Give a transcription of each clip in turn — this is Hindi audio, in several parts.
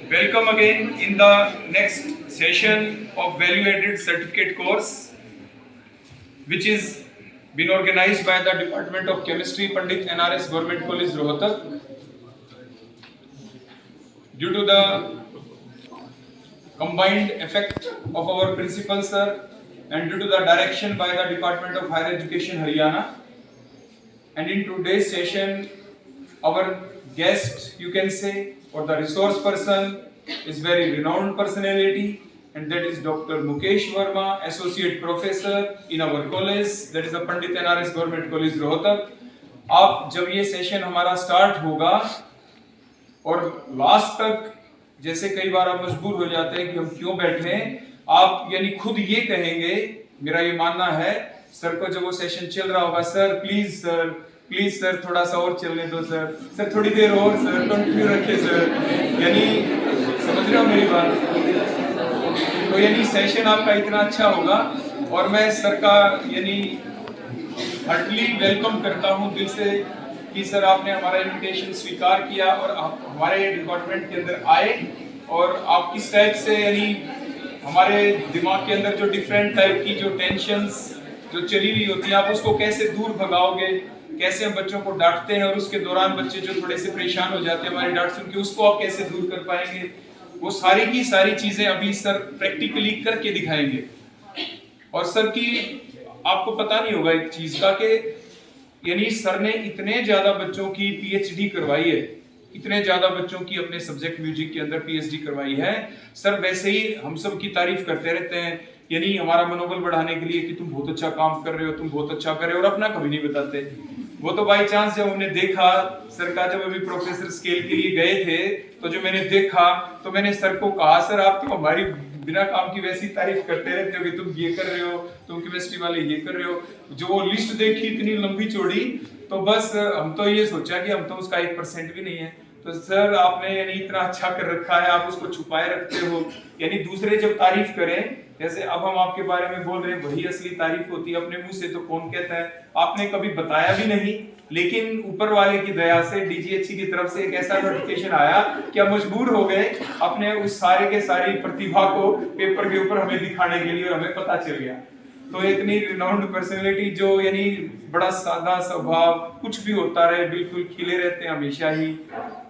Welcome again in the next session of Value Added Certificate course, which is been organized by the Department of Chemistry, Pandit NRS Government College, Rohtak. Due to the combined effect of our principal sir and due to the direction by the Department of Higher Education, Haryana, and in today's session, our guest, you can say, or the resource person is very renowned personality, and that is Dr. Mukesh Verma, Associate Professor in our college, that is the Pandit NRS Government College, Rohtak. आप जब ये सेशन हमारा स्टार्ट होगा और लास्ट तक, जैसे कई बार आप मजबूर हो जाते हैं कि हम क्यों बैठे हैं, आप यानी खुद ये कहेंगे, मेरा ये मानना है, सर को जब वो सेशन चल रहा होगा, सर प्लीज सर थोड़ा सा और चलने दो सर थोड़ी देर और सर कंटिन्यू रखिए सर, यानी समझ रहे हो मेरी बात। तो यानी सेशन आपका इतना अच्छा होगा और मैं सर का यानी हार्टली वेलकम करता हूं दिल से कि सर आपने हमारा इनविटेशन स्वीकार किया और आप हमारे डिपार्टमेंट के अंदर आए और आप किस टाइप से यानी हमारे दिमाग के अंदर जो डिफरेंट टाइप की जो टेंशन्स जो चली हुई होती है, आप उसको कैसे दूर भगाओगे, कैसे हम बच्चों को डांटते हैं और उसके दौरान बच्चे जो थोड़े से परेशान हो जाते हैं हमारी डांट सुन के, उसको आप कैसे दूर कर पाएंगे, वो सारी की सारी चीजें अभी सर प्रैक्टिकली करके दिखाएंगे। और सर की आपको पता नहीं होगा एक चीज का कि यानी सर ने इतने ज्यादा बच्चों की पीएचडी करवाई है, इतने ज्यादा बच्चों की अपने सब्जेक्ट म्यूजिक के अंदर पीएचडी करवाई है। सर वैसे ही हम सब की तारीफ करते रहते हैं, यानी हमारा मनोबल बढ़ाने के लिए कि तुम बहुत अच्छा काम कर रहे हो, तुम बहुत अच्छा कर रहे हो, और अपना कभी नहीं बताते। वो तो बाई चांस जब हमने देखा सर का, जब अभी प्रोफेसर स्केल के लिए गए थे तो जो मैंने देखा तो मैंने सर को कहा, सर आप तो हमारी बिना काम की वैसी तारीफ करते रहते हो कि तुम ये कर रहे हो, तुम केमिस्ट्री वाले ये कर रहे हो। जो वो लिस्ट देखी इतनी लंबी चौड़ी, तो बस हम तो ये सोचा कि हम तो उसका 1% भी नहीं है। तो सर आपने यानी इतना अच्छा कर रखा है, आप उसको छुपाए रखते हो, यानी दूसरे जब तारीफ करें, जैसे अब हम आपके बारे में बोल रहे हैं, वही असली तारीफ होती है अपने मुंह से, तो कौन कहता है। आपने कभी बताया भी नहीं, लेकिन ऊपर वाले की दया से डीजीएचसी की तरफ से एक ऐसा नोटिफिकेशन आया कि आप मजबूर हो गए अपने उस सारे के सारी प्रतिभा को पेपर के ऊपर हमें दिखाने के लिए, और हमें पता चल गया। तो इतनी रिनाउंड पर्सनैलिटी जो यानी बड़ा सादा स्वभाव, कुछ भी होता रहे बिल्कुल खिले रहते हैं हमेशा ही।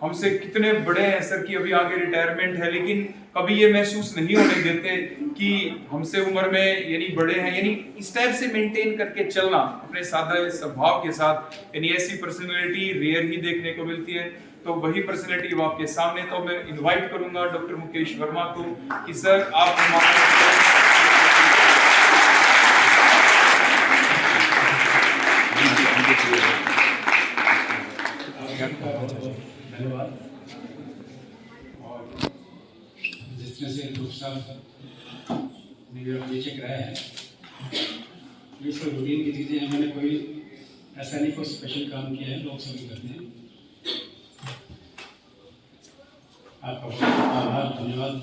हमसे कितने बड़े हैं सर की अभी आगे रिटायरमेंट है, लेकिन कभी ये महसूस नहीं होने देते कि हमसे उम्र में यानी बड़े हैं, यानी इस टाइप से मेंटेन करके चलना अपने सादा स्वभाव के साथ, यानी ऐसी पर्सनैलिटी रेयर ही देखने को मिलती है। तो वही पर्सनैलिटी अब आपके सामने, तो मैं इनवाइट करूंगा डॉक्टर मुकेश वर्मा को कि सर आप धन्यवाद। और जिस तरह से ग्रुप साहब ने परिचय कराया है, ये सब रूटीन की चीज़ें हैं, मैंने कोई ऐसा नहीं कोई स्पेशल काम किया है, लोग सभी करते हैं। आपका बहुत आभार, धन्यवाद।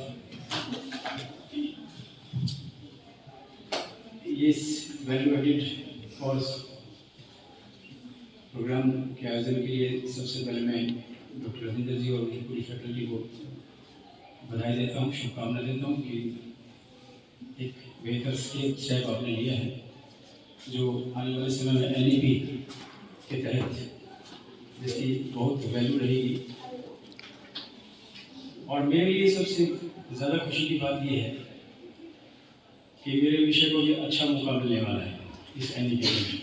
ये वैल्यू एडिड कोर्स प्रोग्राम के आयोजन के लिए सबसे पहले मैं डॉक्टर रविंदर जी और उनकी पूरी फैकल्टी को बधाई देता हूँ, शुभकामना देता हूँ कि एक बेहतर स्टेप आपने लिया है, जो आने वाले समय में एनईपी के तहत जिसकी बहुत वैल्यू रहेगी। और मेरे लिए सबसे ज़्यादा खुशी की बात यह है कि मेरे विषय को भी अच्छा मौका मिलने वाला है इस एनईपी में,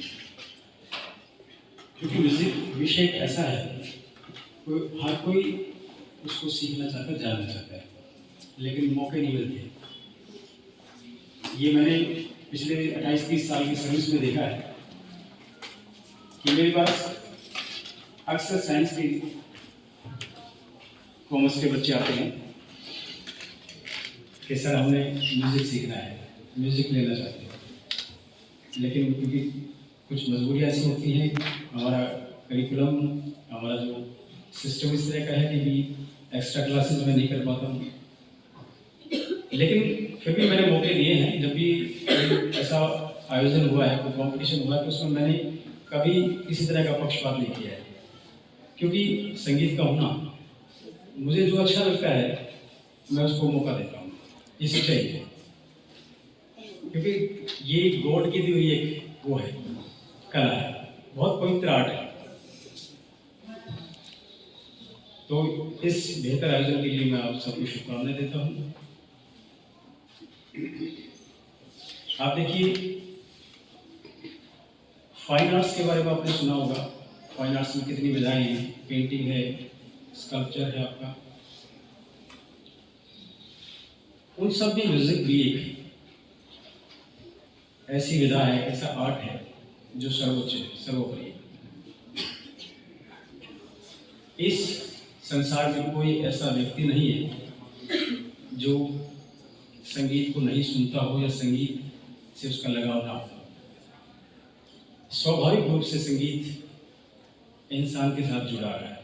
क्योंकि म्यूजिक विषय ऐसा है हर कोई उसको सीखना चाहता है, जानना चाहता है, लेकिन मौके नहीं मिलते। ये मैंने पिछले 28-30 साल की सर्विस में देखा है कि मेरे पास अक्सर साइंस के कॉमर्स के बच्चे आते हैं कि सर हमने म्यूज़िक सीखना है, म्यूज़िक लेना चाहते हैं, लेकिन क्योंकि कुछ मजबूरियाँ ऐसी होती हैं, हमारा करिकुलम, हमारा जो सिस्टम इस तरह का है कि भी एक्स्ट्रा क्लासेस में नहीं कर पाता हूँ। लेकिन फिर भी मैंने मौके दिए हैं, जब भी ऐसा आयोजन हुआ है, कोई कॉम्पिटिशन हुआ है, तो उसमें मैंने कभी किसी तरह का पक्षपात नहीं किया है, क्योंकि संगीत का होना मुझे जो अच्छा लगता है मैं उसको मौका देता हूँ, इसे चाहिए, क्योंकि ये गॉड की दी हुई एक वो है, कला है, बहुत पवित्र आर्ट है। तो इस बेहतर आयोजन के लिए मैं आप सबको शुभकामनाएं देता हूँ। आप देखिए, फाइन आर्ट्स के बारे में आपने सुना होगा। फाइन आर्ट्स में कितनी विधाएं हैं, पेंटिंग है, स्कल्पचर है आपका, उन सब में म्यूजिक भी एक ऐसी विधा है, ऐसा आर्ट है जो सर्वोच्च है, सर्वोपरि है। इस संसार में कोई ऐसा व्यक्ति नहीं है जो संगीत को नहीं सुनता हो या संगीत से उसका लगाव ना हो। स्वाभाविक रूप से संगीत इंसान के साथ जुड़ा रहा है।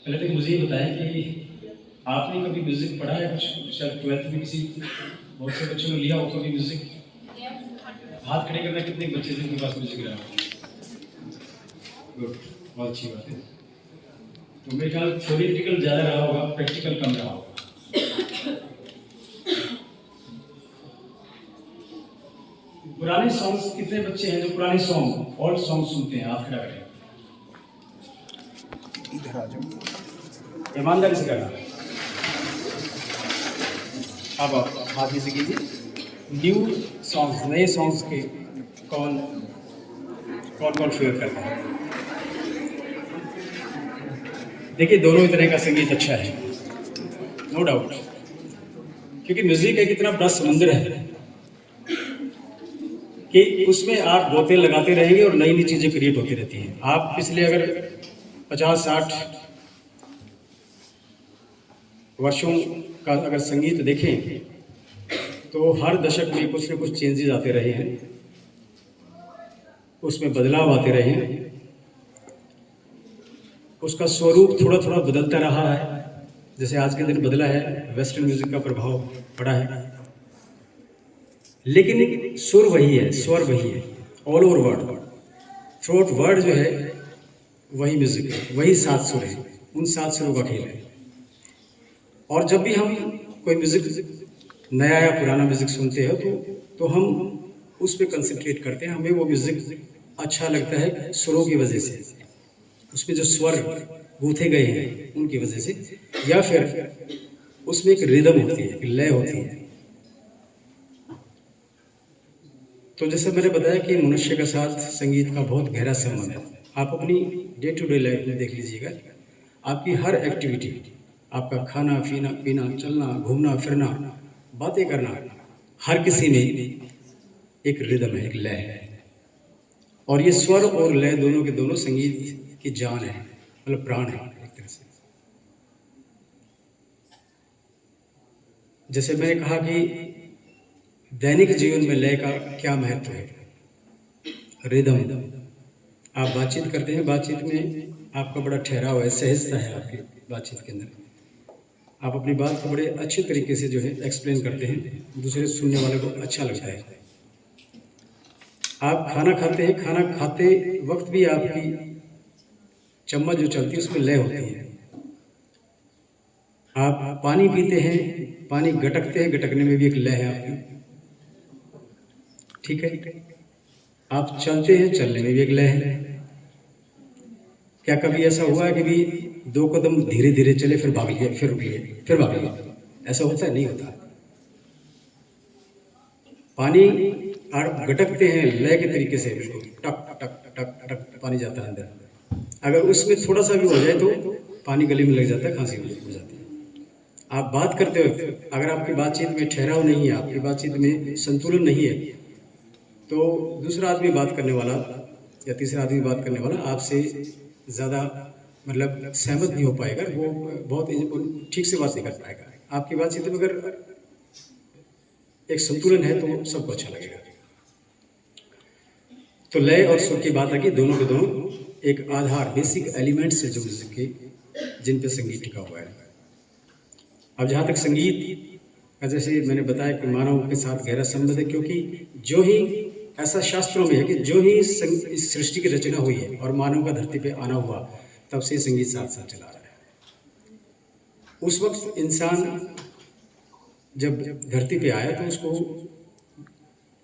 पहले तो मुझे ये बताएं कि आपने कभी म्यूजिक पढ़ा है? कुछ शायद 12th में किसी बहुत से बच्चों ने लिया हो कभी म्यूजिक? हाथ खड़े करना, कितने बच्चे थे उनके पास म्यूजिक रहा? गुड, बहुत अच्छी बात है। तो मेरे ख्याल थ्योरेटिकल ज़्यादा रहा होगा, प्रैक्टिकल कम रहा होगा। पुराने सॉन्ग्स, कितने बच्चे हैं जो पुराने सॉन्ग, ओल्ड सॉन्ग सुनते हैं? हाथ खड़ा करें, इधर आ जाओ, ईमानदारी से करना। अब आप हाथ में से कीजिए। न्यू सॉन्ग्स, नए सॉन्ग्स के कौन कौन कौन फेवर करता है? देखिए, दोनों ही तरह का संगीत अच्छा है, नो डाउट, क्योंकि म्यूजिक एक इतना बड़ा समुंदर है कि उसमें आप बोतल लगाते रहेंगे और नई नई चीज़ें क्रिएट होती रहती हैं। आप पिछले अगर 50-60 वर्षों का अगर संगीत देखें तो हर दशक में कुछ न कुछ चेंजेस आते रहे हैं, उसमें बदलाव आते रहे हैं, उसका स्वरूप थोड़ा थोड़ा बदलता रहा है। जैसे आज के दिन बदला है, वेस्टर्न म्यूजिक का प्रभाव पड़ा है, लेकिन सुर वही है, स्वर वही है, all over word, through out word जो है वही म्यूजिक है, वही 7 सुर है, उन 7 सुरों का खेल है। और जब भी हम कोई म्यूजिक नया या पुराना म्यूजिक सुनते हो तो हम उस पर कंसंट्रेट करते हैं, हमें वो म्यूजिक अच्छा लगता है सुरों की वजह से, उसमें जो स्वर गूंथे गए हैं उनकी वजह से, या फिर उसमें एक रिदम होती है, एक लय होती है। तो जैसे मैंने बताया कि मनुष्य के साथ संगीत का बहुत गहरा संबंध है। आप अपनी डे टू डे लाइफ में देख लीजिएगा, आपकी हर एक्टिविटी, आपका खाना पीना, चलना, घूमना फिरना, बातें करना, हर किसी में एक रिदम है, एक लय है। और ये स्वर और लय दोनों के दोनों संगीत की जान है, मतलब प्राण है एक तरह से। जैसे मैंने कहा कि दैनिक जीवन में लय का क्या महत्व है, रिदम। आप बातचीत करते हैं, बातचीत में आपका बड़ा ठहराव है, सहजता है आपकी बातचीत के अंदर, आप अपनी बात को बड़े अच्छे तरीके से जो है एक्सप्लेन करते हैं, दूसरे सुनने वाले को अच्छा लगता है। आप खाना खाते हैं, खाना खाते वक्त भी आपकी चम्मच जो चलती है उसमें लय होती है। आप पानी पीते हैं, पानी गटकते हैं, गटकने में भी एक लय है आपकी, ठीक है। आप चलते हैं, चलने में भी एक लय है। क्या कभी ऐसा हुआ है कि भी 2 कदम धीरे धीरे चले, फिर भाग लिए, फिर रुक लिए, फिर भाग लिए? ऐसा होता है? नहीं होता। पानी आप गटकते हैं लय के तरीके से, टक टक टक टक पानी जाता है अंदर। अगर उसमें थोड़ा सा भी हो जाए तो पानी गले में लग जाता है, खांसी हो जाती है। आप बात करते हो, अगर आपकी बातचीत में ठहराव नहीं है, आपकी बातचीत में संतुलन नहीं है, तो दूसरा आदमी बात करने वाला या तीसरा आदमी बात करने वाला आपसे ज़्यादा मतलब सहमत नहीं हो पाएगा, वो बहुत ठीक से बात नहीं कर पाएगा। आपकी बातचीत में अगर एक संतुलन है तो सबको अच्छा लगेगा। तो लय और सुर की बात है कि दोनों के दोनों एक आधार, बेसिक एलिमेंट्स है जो म्यूजिक के, जिन पे संगीत टिका हुआ है। अब जहाँ तक संगीत का, जैसे मैंने बताया कि मानव के साथ गहरा संबंध है, क्योंकि जो ही ऐसा शास्त्रों में है कि जो ही इस सृष्टि की रचना हुई है और मानव का धरती पे आना हुआ, तब से संगीत साथ साथ चला रहा है। उस वक्त इंसान जब धरती पे आया तो उसको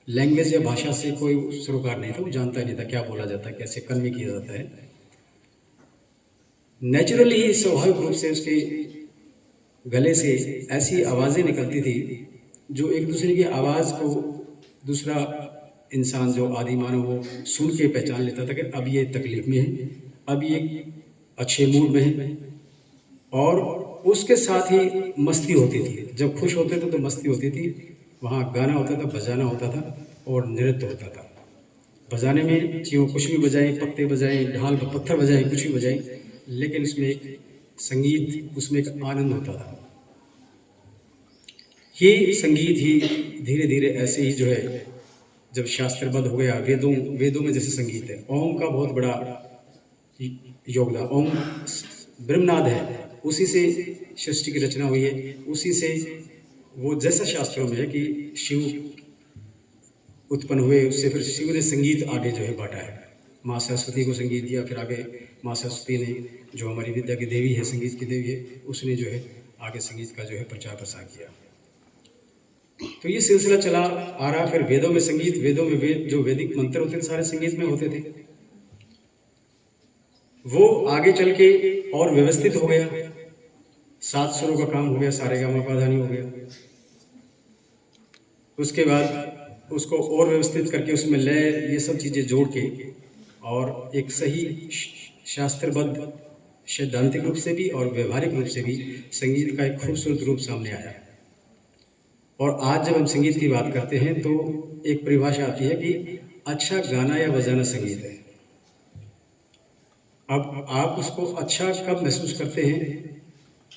लैंग्वेज या भाषा से कोई सरोकार नहीं था, वो जानता नहीं था क्या बोला जाता है, कैसे कन्वे किया जाता है। नेचुरली ही स्वाभाविक रूप से उसके गले से ऐसी आवाज़ें निकलती थी जो एक दूसरे की आवाज़ को दूसरा इंसान जो आदि मानव वो सुन के पहचान लेता था कि अब ये तकलीफ में है, अब ये अच्छे मूड में है। और उसके साथ ही मस्ती होती थी, जब खुश होते थे तो मस्ती होती थी, वहाँ गाना होता था, बजाना होता था और नृत्य होता था। बजाने में चाहे वो कुछ भी बजाएं, पत्ते बजाएं, ढाल पत्थर बजाएं, कुछ भी बजाएं, लेकिन उसमें एक संगीत, उसमें एक आनंद होता था। ये संगीत ही धीरे धीरे ऐसे ही जो है जब शास्त्रबद्ध हो गया, वेदों में जैसे संगीत है, ओम का बहुत बड़ा योगदान, ओम ब्रह्मनाद है, उसी से सृष्टि की रचना हुई है, उसी से वो जैसा शास्त्रों में है कि शिव उत्पन्न हुए, उससे फिर शिव ने संगीत आगे जो है बांटा है, माँ सरस्वती को संगीत दिया, फिर आगे माँ सरस्वती ने जो हमारी विद्या की देवी है, संगीत की देवी है, उसने जो है आगे संगीत का जो है प्रचार प्रसार किया। तो ये सिलसिला चला आ रहा। फिर वेदों में संगीत, वेदों में वेद जो वैदिक मंत्र होते थे सारे संगीत में होते थे, वो आगे चल के और व्यवस्थित हो गया, 7 सुरों का काम हो गया, सारेगामापाधानी हो गया। उसके बाद उसको और व्यवस्थित करके उसमें लय, ये सब चीज़ें जोड़ के और एक सही शास्त्रबद्ध सैद्धांतिक रूप से भी और व्यवहारिक रूप से भी संगीत का एक खूबसूरत रूप सामने आया। और आज जब हम संगीत की बात करते हैं तो एक परिभाषा आती है कि अच्छा गाना या बजाना संगीत है। अब आप उसको अच्छा कब महसूस करते हैं,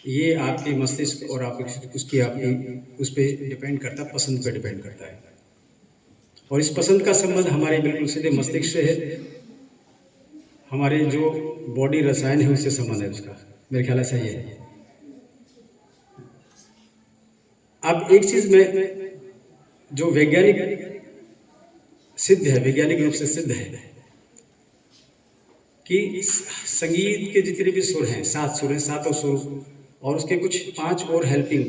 ये आपके मस्तिष्क और आपकी उस पर डिपेंड करता है, पसंद पे डिपेंड करता है। और इस पसंद का संबंध हमारे बिल्कुल सीधे मस्तिष्क से है, हमारे जो बॉडी रसायन है उससे संबंध है उसका, मेरे ख्याल ऐसा ही है। अब एक चीज में जो वैज्ञानिक सिद्ध है, वैज्ञानिक रूप से सिद्ध है कि संगीत के जितने भी सुर हैं, 7 सुर हैं, 7 सुर और उसके कुछ 5 और हेल्पिंग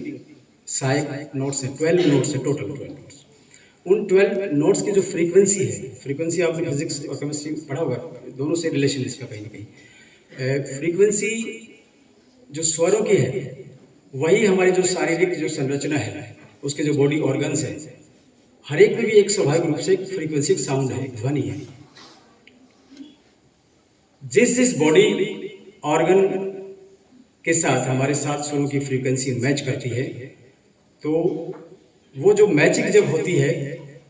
सहायक नोट्स हैं, 12 नोट्स हैं, टोटल 12 नोट्स। उन 12 नोट्स की जो फ्रीक्वेंसी है, फ्रीक्वेंसी आपने फिजिक्स और केमिस्ट्री पढ़ा होगा, दोनों से रिलेशन इसका कहीं ना कहीं। फ्रीक्वेंसी जो स्वरों की है वही हमारी जो शारीरिक जो संरचना है, उसके जो बॉडी ऑर्गन्स है, हर एक में भी एक स्वाभाविक रूप से एक फ्रीक्वेंसी, एक साउंड है, एक ध्वनि है। जिस बॉडी ऑर्गन के साथ हमारे 7 सुरों की फ्रीक्वेंसी मैच करती है, तो वो जो मैचिंग जब होती है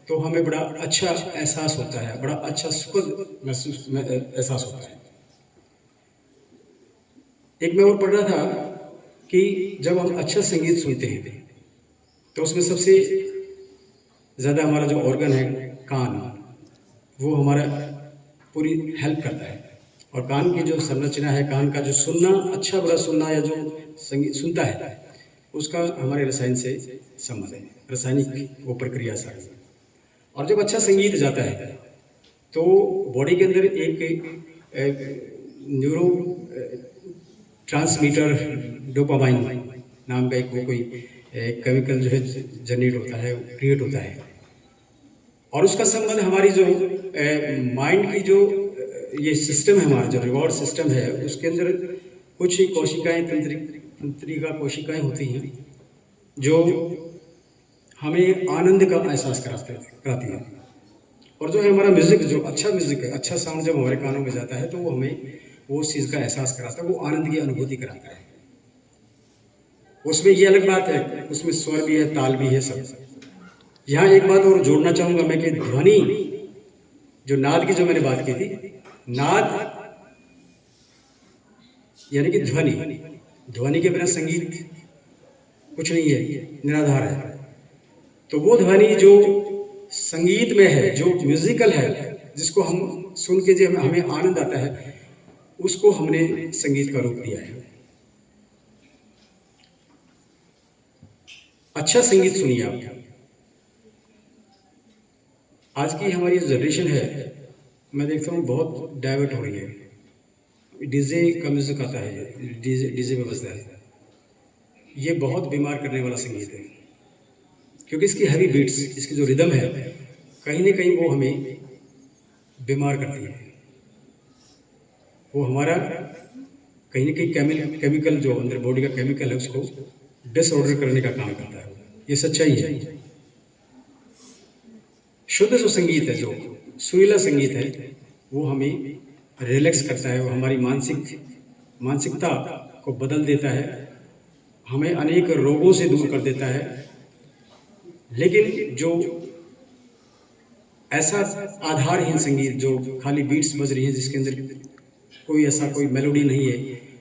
तो हमें बड़ा अच्छा एहसास होता है, बड़ा अच्छा सुखद महसूस एहसास होता है। एक मैं और पढ़ रहा था कि जब हम अच्छा संगीत सुनते हैं तो उसमें सबसे ज़्यादा हमारा जो ऑर्गन है कान, वो हमारा पूरी हेल्प करता है। और कान की जो संरचना है, कान का जो सुनना, अच्छा बुरा सुनना या जो संगीत सुनता है, उसका हमारे रसायन से संबंध है, रासायनिक वो प्रक्रिया सारी। और जब अच्छा संगीत जाता है तो बॉडी के अंदर एक न्यूरो ट्रांसमीटर डोपामाइन नाम का एक वो कोई केमिकल जो है जनरेट होता है, क्रिएट होता है। और उसका संबंध हमारी जो माइंड की जो ये सिस्टम है, हमारा जो रिवॉर्ड सिस्टम है, उसके अंदर कुछ कोशिकाएं, तंत्रिका कोशिकाएं होती हैं जो हमें आनंद का एहसास कराती हैं। और जो है हमारा म्यूजिक, जो अच्छा म्यूजिक है, अच्छा साउंड जब हमारे कानों में जाता है तो वो हमें वो उस चीज़ का एहसास कराता है, वो आनंद की अनुभूति कराता है। उसमें ये अलग बात है, उसमें स्वर भी है, ताल भी है, सब। यहाँ एक बात और जोड़ना चाहूंगा मैं कि ध्वनि, जो नाद की जो मैंने बात की थी, नाद यानी कि ध्वनि के बिना संगीत कुछ नहीं है, निराधार है। तो वो ध्वनि जो संगीत में है, जो म्यूजिकल है, जिसको हम सुन के जो हमें आनंद आता है, उसको हमने संगीत का रूप दिया है। अच्छा संगीत सुनिए आप। आज की हमारी जनरेशन है, मैं देखता हूँ बहुत डाइवर्ट हो रही है। डीजे का म्यूजिक आता है, डीजे पे बजता है, ये बहुत बीमार करने वाला संगीत है, क्योंकि इसकी हैवी बीट्स, इसकी जो रिदम है, कहीं ना कहीं वो हमें बीमार करती है। वो हमारा कहीं ना कहीं केमिकल जो अंदर बॉडी का केमिकल है उसको डिसऑर्डर करने का काम करता है। ये सच्चाई है। शुद्ध जो संगीत है, जो सुरीला संगीत है, वो हमें रिलैक्स करता है, वो हमारी मानसिकता को बदल देता है, हमें अनेक रोगों से दूर कर देता है। लेकिन जो ऐसा आधारहीन संगीत, जो खाली बीट्स बज रही हैं, जिसके अंदर कोई मेलोडी नहीं है,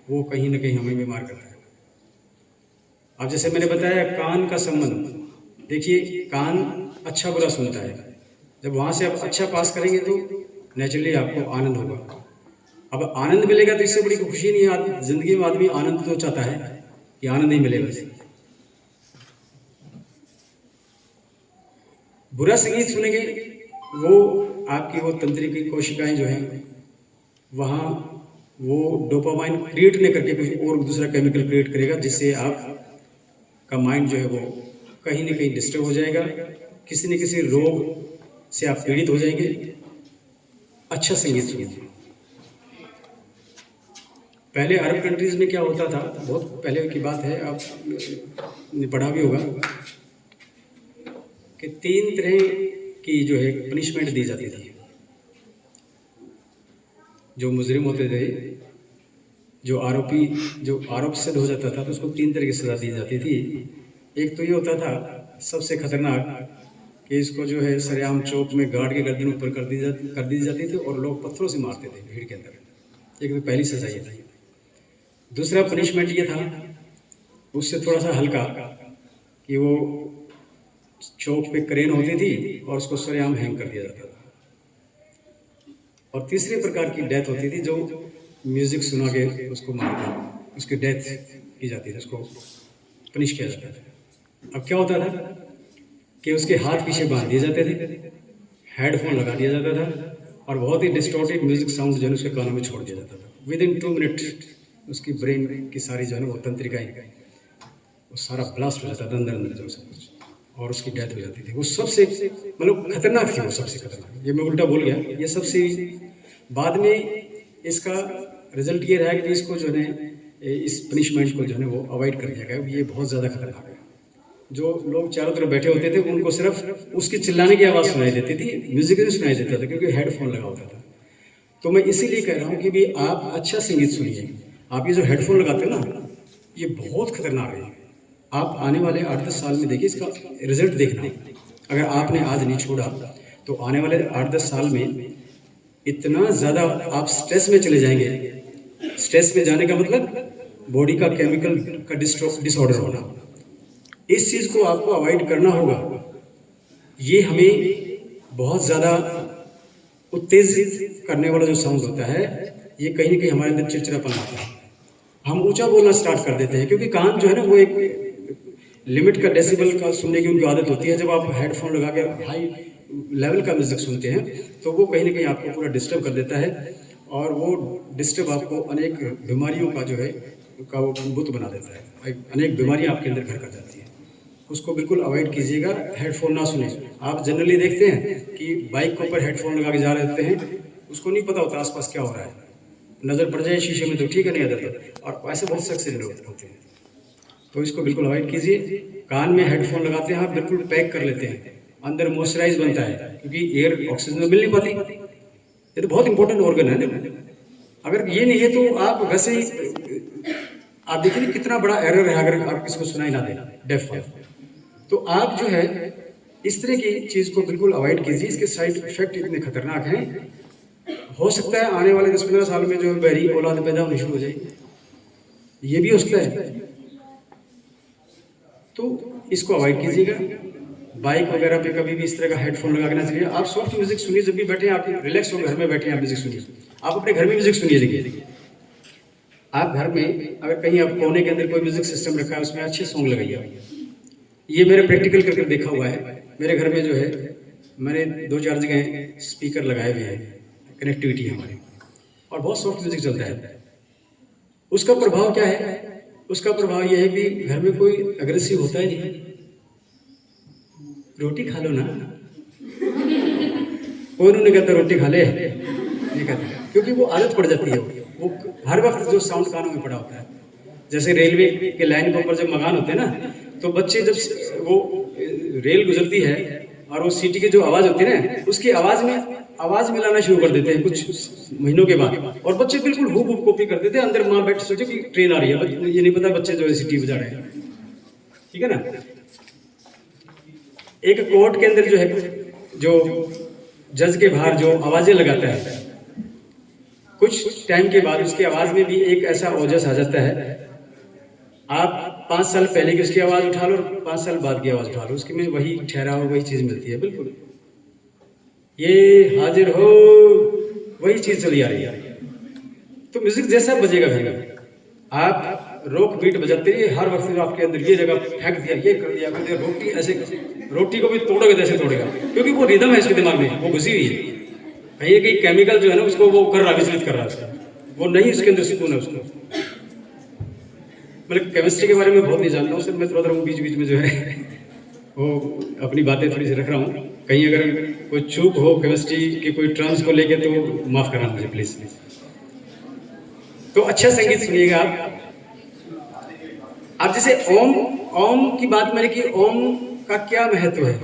वो कहीं ना कहीं हमें बीमार करता है। अब जैसे मैंने बताया कान का संबंध, देखिए कान अच्छा बुरा सुनता है। जब वहाँ से आप अच्छा पास करेंगे तो नेचुरली आपको आनंद होगा। अब आनंद मिलेगा तो इससे बड़ी खुशी नहीं है जिंदगी में। आदमी आनंद तो चाहता है कि आनंद ही मिले बस। बुरा संगीत सुनेंगे, वो आपकी वो तंत्रिका कोशिकाएं जो हैं, वहाँ वो डोपामाइन क्रिएट नहीं करके कुछ और दूसरा केमिकल क्रिएट करेगा, जिससे आप का माइंड जो है वो कहीं ना कहीं डिस्टर्ब हो जाएगा, किसी न किसी रोग से आप पीड़ित हो जाएंगे। अच्छा संगीत सुनिए। पहले अरब कंट्रीज में क्या होता था, बहुत पहले की बात है, आपने पढ़ा भी होगा कि 3 तरह की जो है पनिशमेंट दी जाती थी। जो मुजरिम होते थे, जो आरोपी, जो आरोप सिद्ध हो जाता था, तो उसको 3 तरह की सज़ा दी जाती थी। एक तो ये होता था सबसे खतरनाक कि इसको जो है सरेआम चौक में गार्ड के गर्दन ऊपर कर दी जाती थी और लोग पत्थरों से मारते थे भीड़ के अंदर। एक तो पहली सज़ा ये थी। दूसरा पनिशमेंट ये था, उससे थोड़ा सा हल्का, कि वो चौक पे क्रेन होती थी और उसको सरेआम हैंग कर दिया जाता था। और तीसरे प्रकार की डेथ होती थी, जो म्यूजिक सुना के उसको मारते, उसकी डेथ की जाती थी, उसको पनिश किया जाता था। अब क्या होता था कि उसके हाथ पीछे बांध दिए जाते थे, हेडफोन लगा दिया जाता था और बहुत ही डिस्टॉर्टेड म्यूजिक साउंड जो है उसके कानों में छोड़ दिया जाता था। विद इन 2 मिनट उसकी ब्रेन की सारी जो है वो तंत्रिकाएं, वो सारा ब्लास्ट हो जाता था अंदर जो सब कुछ, और उसकी डेथ हो जाती थी। वो सबसे मतलब खतरनाक थी, वो सबसे खतरनाक। ये मैं उल्टा बोल गया, ये सबसे। बाद में इसका रिजल्ट ये रहा कि इसको जो है इस पनिशमेंट को जो है वो अवॉइड कर दिया गया। ये बहुत ज़्यादा खतरनाक है। जो लोग चारों तरफ बैठे होते थे उनको सिर्फ उसकी चिल्लाने की आवाज़ सुनाई देती थी, म्यूजिक नहीं सुनाई देता था, क्योंकि हेडफोन लगा होता था। तो मैं इसीलिए कह रहा हूँ कि भी आप अच्छा संगीत सुनिए। आप ये जो हेडफोन लगाते हो ना, ये बहुत खतरनाक है। आप आने वाले 8-10 साल में देखिए इसका रिजल्ट देखना। अगर आपने आज नहीं छोड़ा तो आने वाले 8-10 साल में इतना ज़्यादा आप स्ट्रेस में चले जाएंगे। स्ट्रेस में जाने का मतलब बॉडी का केमिकल का डिसऑर्डर होना। इस चीज़ को आपको अवॉइड करना होगा। ये हमें बहुत ज़्यादा उत्तेजित करने वाला जो साउंड होता है, ये कहीं ना कहीं हमारे अंदर चिड़चिड़ापन लाता है। हम ऊंचा बोलना स्टार्ट कर देते हैं, क्योंकि कान जो है ना वो एक लिमिट का डेसिबल का सुनने की उनकी आदत होती है। जब आप हेडफोन लगा के हाई लेवल का म्यूजिक सुनते हैं तो वो कहीं ना कहीं आपको पूरा डिस्टर्ब कर देता है, और वो डिस्टर्ब आपको अनेक बीमारियों का जो है का वो बुत बना देता है। अनेक बीमारियां आपके अंदर घर कर जाती हैं। उसको बिल्कुल अवॉइड कीजिएगा। हेडफोन ना सुने। आप जनरली देखते हैं कि बाइक के ऊपर हेडफोन लगा के जा रहे होते हैं, उसको नहीं पता होता आसपास क्या हो रहा है। नज़र पड़ जाए शीशे में तो ठीक है, नहीं आता। और ऐसे बहुत से एक्सीडेंट होते हैं। तो इसको बिल्कुल अवॉइड कीजिए। कान में हेडफोन लगाते हैं आप, बिल्कुल पैक कर लेते हैं। अंदर मॉइस्चराइज बनता है, क्योंकि एयर ऑक्सीजन मिल नहीं पाती। ये तो बहुत इंपॉर्टेंट ऑर्गन है ना। अगर ये नहीं है तो आप वैसे ही आप देखिए कितना बड़ा एरर है अगर आप किसी को सुनाई ना दे, डेफ है। तो आप जो है इस तरह की चीज़ को बिल्कुल अवॉइड कीजिए। इसके साइड इफेक्ट इतने खतरनाक हैं, हो सकता है आने वाले 10-15 साल में जो बहरी औलाद पैदा होनी शुरू हो जाएगी, ये भी हो सकता है। तो इसको अवॉइड कीजिएगा। बाइक वगैरह पे कभी भी इस तरह का हेडफोन लगा के ना चलिए। आप सॉफ्ट म्यूजिक सुनिए। जब भी बैठे आप रिलैक्स हो, घर में बैठे आप म्यूजिक सुनिए। आप अपने घर में म्यूजिक सुनिए। देखिए आप घर में अगर कहीं आप कोने के अंदर कोई म्यूजिक सिस्टम रखा है, उसमें अच्छे सॉन्ग लगाइए। ये मेरे प्रैक्टिकल करके देखा हुआ है। मेरे घर में जो है मैंने 2-4 जगह स्पीकर लगाए हुए हैं, कनेक्टिविटी हमारी, और बहुत सॉफ्ट म्यूजिक चलता है। उसका प्रभाव क्या है उसका प्रभाव यह है कि घर में कोई अग्रेसिव होता ही नहीं। रोटी खा लो ना, कोई नहीं कहता रोटी खा ले, नहीं कहता, क्योंकि वो आदत पड़ जाती है। वो हर वक्त जो साउंड कानों में पड़ा होता है, जैसे रेलवे के लाइन के ऊपर जब मकान होते हैं ना, तो बच्चे जब वो रेल गुजरती है और वो सीटी की जो आवाज़ होती है ना, उसकी आवाज़ मिलाना शुरू कर देते हैं कुछ महीनों के बाद, और बच्चे बिल्कुल हुब हुब कॉपी कर देते हैं। अंदर माँ बैठ सोचे कि ट्रेन आ रही है, ये नहीं पता बच्चे जो है सीटी बजा रहे हैं, ठीक है ना। एक कोर्ट के अंदर जो है, जो जज के बाहर जो आवाज़ें लगाता है, कुछ टाइम के बाद उसकी आवाज़ में भी एक ऐसा ओजस आ जाता है। आप 5 साल पहले की उसकी आवाज़ उठा लो और 5 साल बाद की आवाज़ उठा लो, उसकी में वही ठहराव, वही चीज़ मिलती है। बिल्कुल ये हाजिर हो, वही चीज़ चली आ रही है। तो म्यूजिक जैसा बजेगा भैया, आप रॉक बीट बजाते रहिए, हर वक्त जो आपके अंदर ये जगह फेंक दिया, ये कर दिया, रोटी ऐसे, रोटी को भी तोड़ोगे जैसे तोड़ेगा, क्योंकि वो रिदम है इसके दिमाग में, वो घुसी हुई है। कहीं कहीं केमिकल जो है ना उसको वो कर रहा है, विचलित कर रहा है उसका, वो नहीं उसके अंदर सुकून है उसको। मतलब केमिस्ट्री के बारे में बहुत नहीं जानता हूँ सर, मैं थोड़ा थोड़ा बीच बीच में जो है वो अपनी बातें थोड़ी सी रख रहा हूँ। कहीं अगर कोई चूक हो केमिस्ट्री के कोई टर्म्स को लेके तो माफ़ करना मुझे प्लीज़। तो अच्छा संगीत सुनिएगा आप जैसे ओम की बात मैंने की, ओम का क्या महत्व है।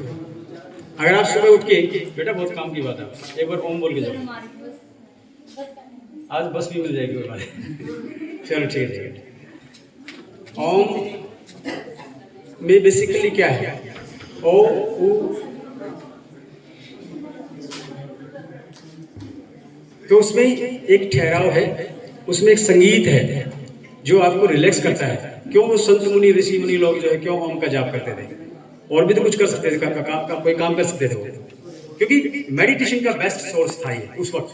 अगर आप सुबह उठ के, बेटा बहुत काम की बात है, एक बार ओम बोल के जाओ, आज बस भी मिल जाएगी और चलो ठीक है। ओम में बेसिकली क्या है, ओ उ, तो उसमें एक ठहराव है, उसमें एक संगीत है जो आपको रिलैक्स करता है। क्यों वो संत मुनि ऋषि मुनि लोग जो है क्यों ओम का जाप करते थे, और भी तो कुछ कर सकते थे, कोई काम कर सकते थे वो, क्योंकि मेडिटेशन का बेस्ट सोर्स था ये उस वक्त।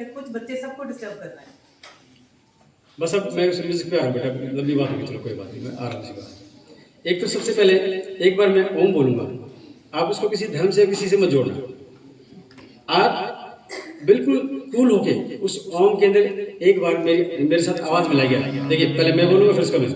कुछ बच्चे सबको डिस्टर्ब कर रहे हैं। बस अब मैं उस म्यूजिक पे आ रहा हूँ बेटा, लंबी बात होगी, चलो कोई बात नहीं, मैं आ रहा हूँ। एक तो सबसे पहले एक बार मैं ओम बोलूंगा, आप उसको किसी धर्म से किसी से मत जोड़ना, आप बिल्कुल कूल होके उस ओम के अंदर एक बार मेरे साथ आवाज मिलाइए। देखिए पहले मैं बोलूंगा फिर उसका मैं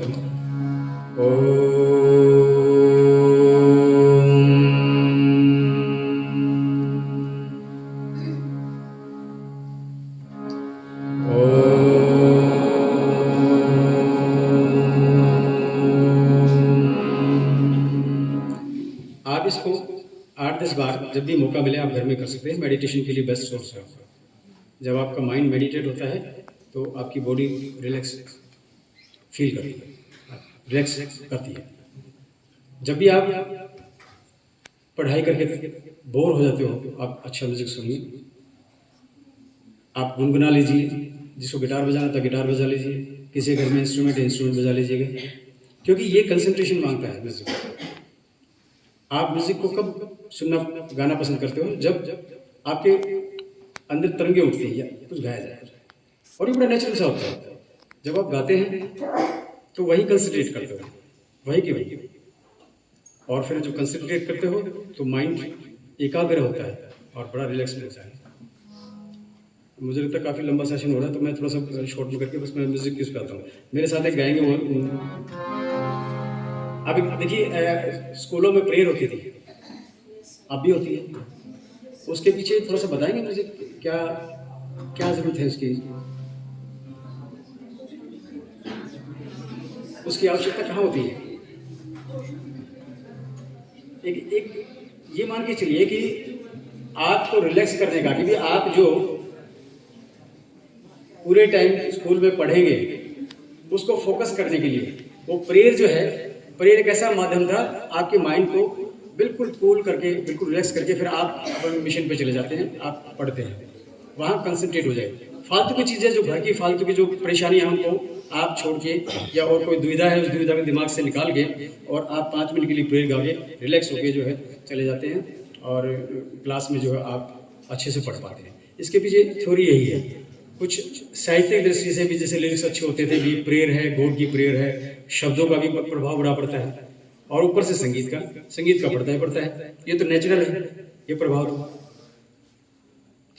आप इसको 8-10 बार जब भी मौका मिले आप घर में कर सकते हैं। मेडिटेशन के लिए बेस्ट सोर्स है। जब आपका माइंड मेडिटेट होता है तो आपकी बॉडी रिलैक्स फील करती है, रिलैक्स करती है। जब भी आप पढ़ाई करके बोर हो जाते हो तो आप अच्छा म्यूजिक सुनिए, आप गुनगुना लीजिए, जिसको गिटार बजाना था गिटार बजा लीजिए, किसी घर में इंस्ट्रूमेंट बजा लीजिएगा, क्योंकि ये कंसंट्रेशन मांगता है म्यूजिक। आप म्यूजिक को कब सुनना गाना पसंद करते हो, जब आपके अंदर तरंगे उठती है या कुछ गाया जाए, और ये बड़ा नेचुरल सा होता है। जब आप गाते हैं तो वही कंसंट्रेट करते हो, वही की वही, और फिर जब कंसंट्रेट करते हो तो माइंड एकाग्र होता है और बड़ा रिलैक्स मिलता है। मुझे लगता है काफ़ी लंबा सेशन हो रहा है, तो मैं थोड़ा सा शॉर्ट में करके बस मैं म्यूजिक किस पे आता हूँ। मेरे साथ एक गाएंगे वो, अभी देखिए स्कूलों में प्रेयर होती थी, अब भी होती है, उसके पीछे थोड़ा सा बताएंगे मुझे क्या क्या जरूरत है उसकी आवश्यकता कहाँ होती है। एक ये मान के चलिए कि आपको रिलैक्स करने का, क्योंकि आप जो पूरे टाइम स्कूल में पढ़ेंगे उसको फोकस करने के लिए वो प्रेयर जो है, प्रेयर एक ऐसा माध्यम था आपके माइंड को बिल्कुल कूल करके, बिल्कुल रिलैक्स करके फिर आप अपने मिशन पे चले जाते हैं, आप पढ़ते हैं, वहाँ कंसंट्रेट हो जाए। फालतू की चीज़ें जो घर की फालतू की जो परेशानियाँ हमको आप छोड़ के, या और कोई दुविधा है उस दुविधा को दिमाग से निकाल के, और आप 5 मिनट के लिए प्रेयर गा के रिलैक्स होके जो है चले जाते हैं, और क्लास में जो है आप अच्छे से पढ़ पाते हैं। इसके पीछे थ्योरी यही है। कुछ साहित्यिक दृष्टि से भी जैसे लिरिक्स अच्छे होते थे, भी प्रेयर है, गॉड की प्रेयर है, शब्दों का भी प्रभाव बड़ा पड़ता है, और ऊपर से संगीत का पड़ता है। ये तो नेचुरल है ये प्रभाव।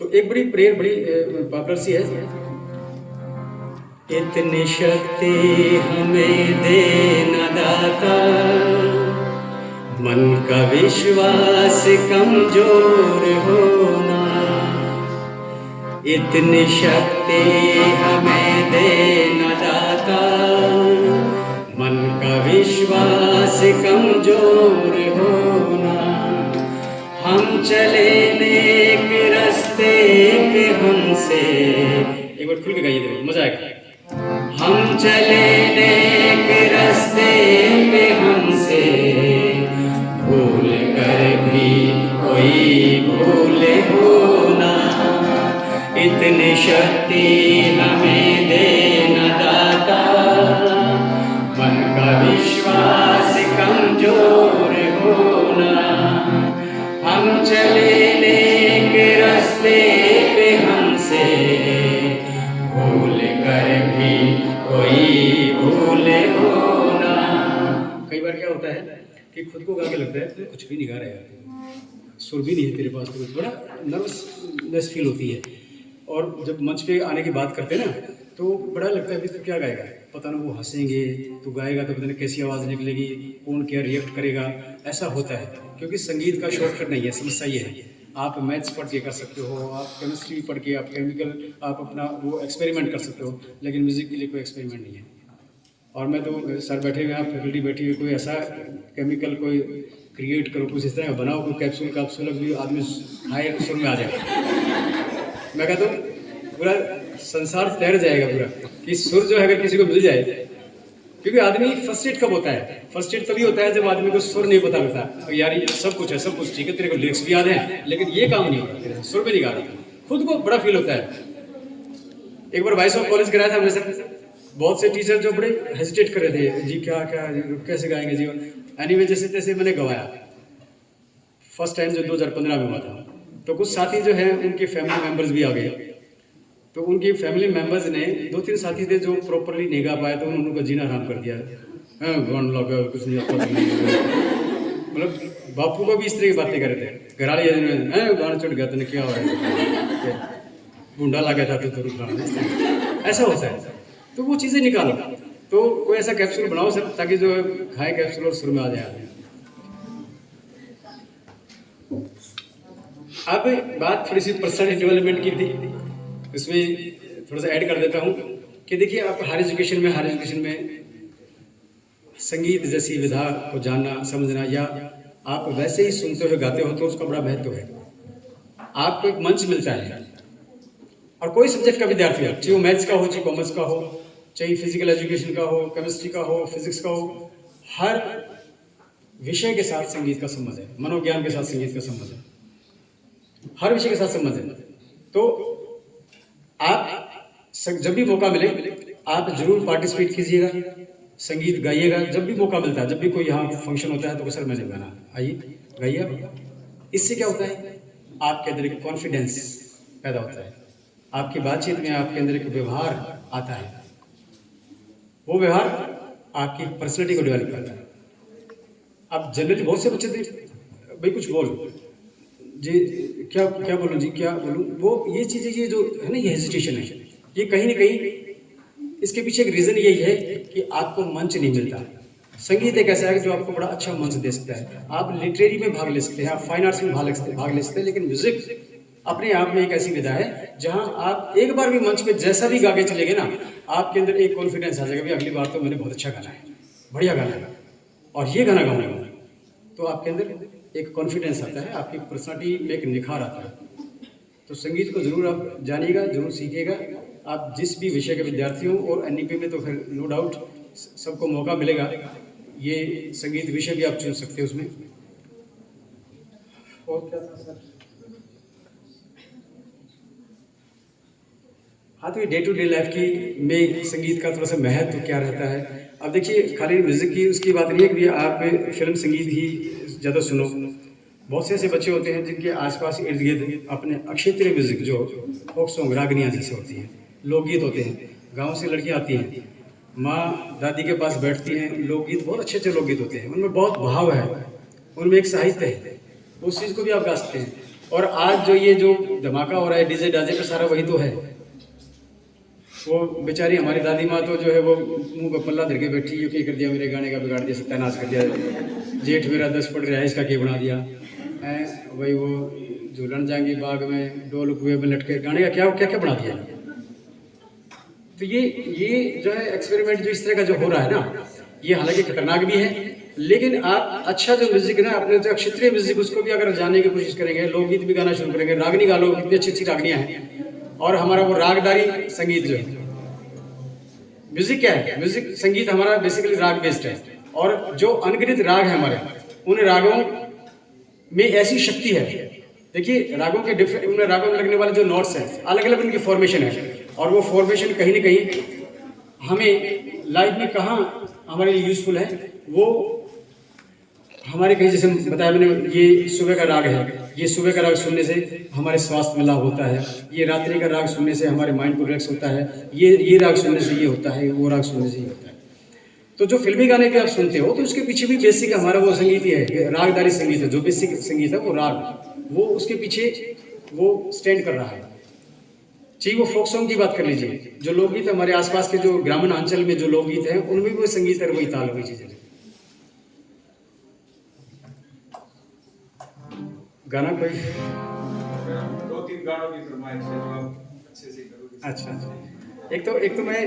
तो एक बड़ी प्रेयर बड़ी पॉपुलर सी है, इतनी शक्ति हमें देना दाता, मन का विश्वास कमजोर होना। इतनी शक्ति हमें देना दाता, मन का विश्वास कमजोर होना। हम चले नेक रास्ते पे हमसे, एक बार खुल के गाइए, देखो मजा आएगा। हम चले नेक रास्ते पे हमसे, भूल कर भी कोई भूल होना। इतनी शक्ति हमें देना दाता, मन का विश्वास कमजोर होना। हम चले नेक रास्ते पे हमसे, भूल कर भी कोई भूल होना। कई बार क्या होता है कि खुद को गा के लगता है तो कुछ भी नहीं गा रहा है, सुर भी नहीं है तेरे पास, तो बड़ा नर्वसनेस फील होती है। और जब मंच पे आने की बात करते हैं ना, तो बड़ा लगता है भी तो क्या गाएगा, पता ना वो हंसेंगे, तो गाएगा तो पता नहीं कैसी आवाज़ निकलेगी, कौन क्या रिएक्ट करेगा। ऐसा होता है क्योंकि संगीत का शॉर्टकट नहीं है। समस्या ये है, आप मैथ्स पढ़ के कर सकते हो, आप केमिस्ट्री पढ़ के, आप केमिकल, आप अपना वो एक्सपेरिमेंट कर सकते हो, लेकिन म्यूज़िक के लिए कोई एक्सपेरिमेंट नहीं है। और मैं तो सर बैठे हुए हैं, फैकल्टी बैठी हुई, कोई ऐसा केमिकल कोई क्रिएट करो, कुछ इस तरह का बनाओ, कोई कैप्सूल भी आदमी हाई सुर में आ जाए। मैं कहता हूँ पूरा संसार तैर जाएगा पूरा, कि सुर जो है अगर किसी को मिल जाए। क्योंकि आदमी फर्स्ट एड कब होता है? फर्स्ट एड तभी होता है जब आदमी को सुर नहीं पता लगता। तो यार ये सब कुछ है, सब कुछ ठीक है, तेरे को लिरिक्स भी याद है, लेकिन ये काम नहीं होता, तेरे सुर में नहीं गा रहा। खुद को बड़ा फील होता है। एक बार वॉइस ऑफ कॉलेज कराया था हमने सर, बहुत से टीचर जो बड़े हेजिटेट कर रहे थे, जी क्या क्या कैसे गाएंगे जी। एनीवे जैसे तैसे मैंने गवाया फर्स्ट टाइम, जो 2015 में हुआ था। तो कुछ साथी जो हैं उनके फैमिली मेम्बर्स भी आ गए, तो उनकी फैमिली मेम्बर्स ने, 2-3 साथी थे जो प्रॉपरली नहीं गा पाए, तो उन्होंने उनका जीना हराम कर दिया। गान लगा कुछ नहीं आता, मतलब बापू को भी इस तरह की बातें कर रहे थे। घराली गाना चढ़ गया, तो क्या हो रहा है, बूंदा ला गया था तो ऐसा होता है। तो वो चीज़ें निकालो, तो कोई ऐसा कैप्सूल बनाओ सर, ताकि जो खाए कैप्सूल और सुर में आ जाए। अब बात थोड़ी सी पर्सनल डेवलपमेंट की थी, इसमें थोड़ा सा ऐड कर देता हूँ कि देखिए, आप हायर एजुकेशन में संगीत जैसी विधा को जानना, समझना, या आप वैसे ही सुनते हुए गाते हो, तो उसका बड़ा महत्व है। आपको एक मंच मिलता है, और कोई सब्जेक्ट का विद्यार्थी हो, चाहे वो मैथ्स का हो, चाहे कॉमर्स का हो, चाहे फिजिकल एजुकेशन का हो, केमिस्ट्री का हो, फिजिक्स का हो, हर विषय के साथ संगीत का संबंध है, मनोविज्ञान के साथ संगीत का संबंध है, हर विषय के साथ संबंध है। तो आप जब भी मौका मिले, आप जरूर पार्टिसिपेट कीजिएगा, संगीत गाइएगा। जब भी मौका मिलता है, जब भी कोई यहाँ फंक्शन होता है, तो सर मैंने गाना, आइए गाइए। इससे क्या होता है, आपके अंदर एक कॉन्फिडेंस पैदा होता है, आपकी बातचीत में आपके अंदर एक व्यवहार आता है, वो व्यवहार आपकी पर्सनैलिटी को डेवलप करता है। अब जनरली बहुत से बच्चे थे, भाई कुछ बोल जी, क्या क्या बोलूँ जी, क्या बोलूँ, वो ये चीज़ें, ये जो है ना, ये हेजिटेशन है, ये कहीं ना कहीं इसके पीछे एक रीज़न यही है कि आपको मंच नहीं मिलता। संगीत एक ऐसा है जो आपको बड़ा अच्छा मंच दे सकता है। आप लिटरेरी में भाग ले सकते हैं, आप फाइन आर्ट्स में भाग ले सकते हैं, लेकिन म्यूजिक अपने आप में एक ऐसी विधा है जहां आप एक बार भी मंच पे जैसा भी गा के चले गए ना, आपके अंदर एक कॉन्फिडेंस आ जाएगा, भी अगली बार तो मैंने बहुत अच्छा गाना है, बढ़िया गाना है, और ये गाना गाऊंगा। तो आपके अंदर एक कॉन्फिडेंस आता है, आपकी पर्सनालिटी में एक निखार आता है। तो संगीत को जरूर आप जानिएगा, जरूर सीखिएगा। आप जिस भी विषय के विद्यार्थी हो, और एनईपी में तो फिर नो डाउट सबको मौका मिलेगा, ये संगीत विषय भी आप चुन सकते हो उसमें। और क्या था सर? हाँ, तो ये डे टू डे लाइफ की में संगीत का थोड़ा सा महत्व क्या रहता है। अब देखिए, खाली म्यूज़िक की उसकी बात नहीं है कि आप फिल्म संगीत ही ज़्यादा सुनो। बहुत से ऐसे बच्चे होते हैं जिनके आसपास इर्द गिर्द अपने अक्षेत्रीय म्यूज़िक, जो फोक सॉन्ग, रागनियाँ जैसे होती हैं, लोकगीत होते हैं, गाँव से लड़कियाँ आती हैं, माँ दादी के पास बैठती हैं, लोकगीत, बहुत अच्छे अच्छे लोकगीत होते हैं, उनमें बहुत भाव है, उनमें एक साहित्य है, उस चीज़ को भी आप गा सकते हैं। और आज जो ये जो धमाका हो रहा है, डीजे डाजे का, सारा वही तो है। वो बेचारी हमारी दादी माँ तो जो है वो मुंह पर पल्ला धर के बैठी, ये क्या कर दिया मेरे गाने का, बिगाड़ दिया, सत्यानाश कर दिया, जेठ मेरा 10 पड़ रहा है इसका क्या बना दिया है। वही वो झूलन जाएंगी बाग में, डोल कुएं में लटके, गाने का क्या क्या क्या बना दिया। तो ये जो है एक्सपेरिमेंट जो इस तरह का जो हो रहा है ना, ये हालांकि खतरनाक भी है, लेकिन आप अच्छा जो म्यूजिक है ना, अपने जो क्षेत्रीय म्यूजिक उसको भी अगर जानने की कोशिश करेंगे, लोकगीत भी गाना शुरू करेंगे, रागनी गा लो, कितनी अच्छी अच्छी रागनियाँ हैं। और हमारा वो रागदारी संगीत जो है, म्यूजिक क्या है, म्यूजिक संगीत हमारा बेसिकली राग बेस्ड है। और जो अनगिनत राग है हमारे, उन रागों में ऐसी शक्ति है। देखिए रागों के डिफरेंट, उन रागों में लगने वाले जो नोट्स हैं, अलग अलग उनकी फॉर्मेशन है, और वो फॉर्मेशन कहीं ना कहीं हमें लाइफ में कहाँ हमारे लिए यूजफुल है। वो हमारे कहीं, जैसे बताया मैंने, ये सुबह का राग है, ये सुबह का राग सुनने से हमारे स्वास्थ्य में लाभ होता है, ये रात्रि का राग सुनने से हमारे माइंड को रिलैक्स होता है, ये राग सुनने से ये होता है, वो राग सुनने से ये होता है। तो जो फिल्मी गाने भी आप सुनते हो, तो उसके पीछे भी बेसिक हमारा वो संगीत ही है, रागदारी संगीत है, जो बेसिक संगीत है वो राग, वो उसके पीछे वो स्टैंड कर रहा है। चाहिए वो फोक सॉन्ग की बात कर लीजिए, जो लोकगीत हमारे आसपास के जो ग्रामीण अंचल में जो लोकगीत हैं, उनमें भी वो संगीत है, वही ताल, वही चीजें। गाना कोई 2-3 गानों की फरमाइश है जो आप अच्छे से करोगे। अच्छा, एक तो मैं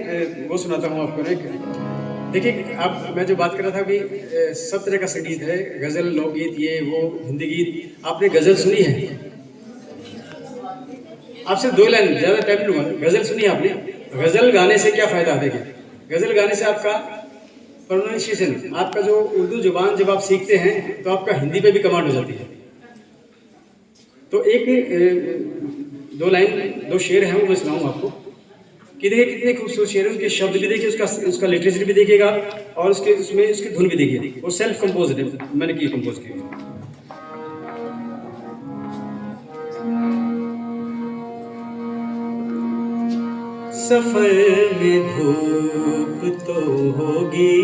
वो सुनाता हूँ आपको ना। देखिए आप, मैं जो बात कर रहा था कि सब तरह का संगीत है, गजल, लोकगीत, ये वो, हिंदी गीत। आपने गजल सुनी है? आपसे 2 लाइन, ज्यादा टाइम लूंगा। गजल सुनी है आपने? गजल गाने से क्या फायदा है? देखिए गजल गाने से आपका प्रोनाउंसिएशन, आपका जो उर्दू जुबान जब आप सीखते हैं तो आपका हिंदी पे भी कमांड हो जाती है। तो एक 2 लाइन, 2 शेर हैं, वो मैं सुनाऊंगा आपको कि देखिए कितने खूबसूरत शेर है। उसके शब्द भी देखिए, उसका लिटरेचर भी देखिएगा, और उसमें उसकी धुन भी देखिए। वो सेल्फ कंपोज है, मैंने की कंपोज की। सफर में धूप तो होगी,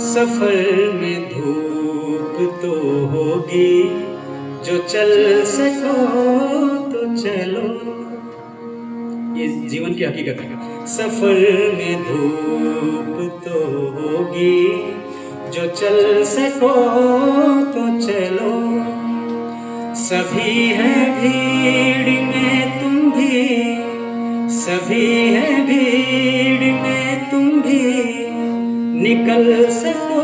सफर में धूप तो होगी, जो चल सको तो चलो। ये जीवन की हकीकत है। सफर में धूप तो होगी, जो चल सको तो चलो। सभी है भीड़ में तुम भी, सभी है भीड़ में तुम भी, निकल सको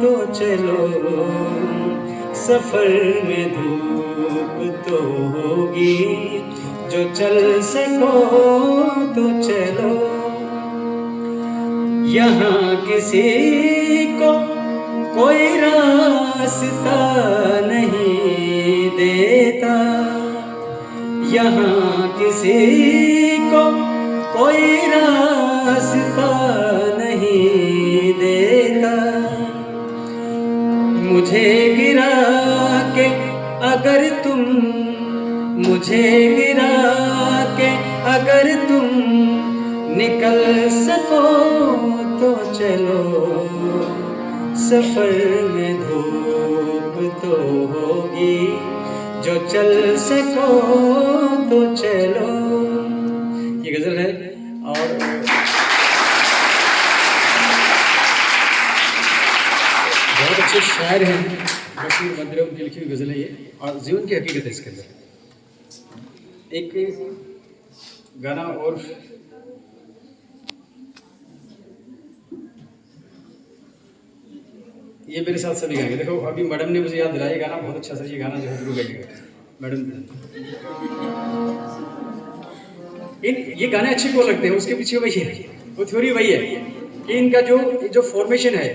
तो चलो। सफर में धूप तो होगी, जो चल सको तो चलो। यहाँ किसी को कोई रास्ता नहीं देता, यहाँ किसी को कोई रास्ता नहीं देता। मुझे गिरा के अगर तुम, मुझे गिरा के अगर तुम निकल सको तो चलो। सफर में धूप तो होगी, जो चल सको तो चलो। ये गजल है। और बहुत अच्छे शायर हैं, बशीर बद्र की लिखी हुई गजल है ये, और जीवन की हकीकत है इसके अंदर। एक गाना और ये मेरे साथ सभी गाएंगे। देखो अभी मैडम ने मुझे याद दिलाया, गाना बहुत अच्छा था, ये गाना जो है जरूर गाइएगा मैडम। ये गाने अच्छे क्यों लगते हैं, उसके पीछे वही है, वो थ्योरी वही है कि इनका जो फॉर्मेशन है,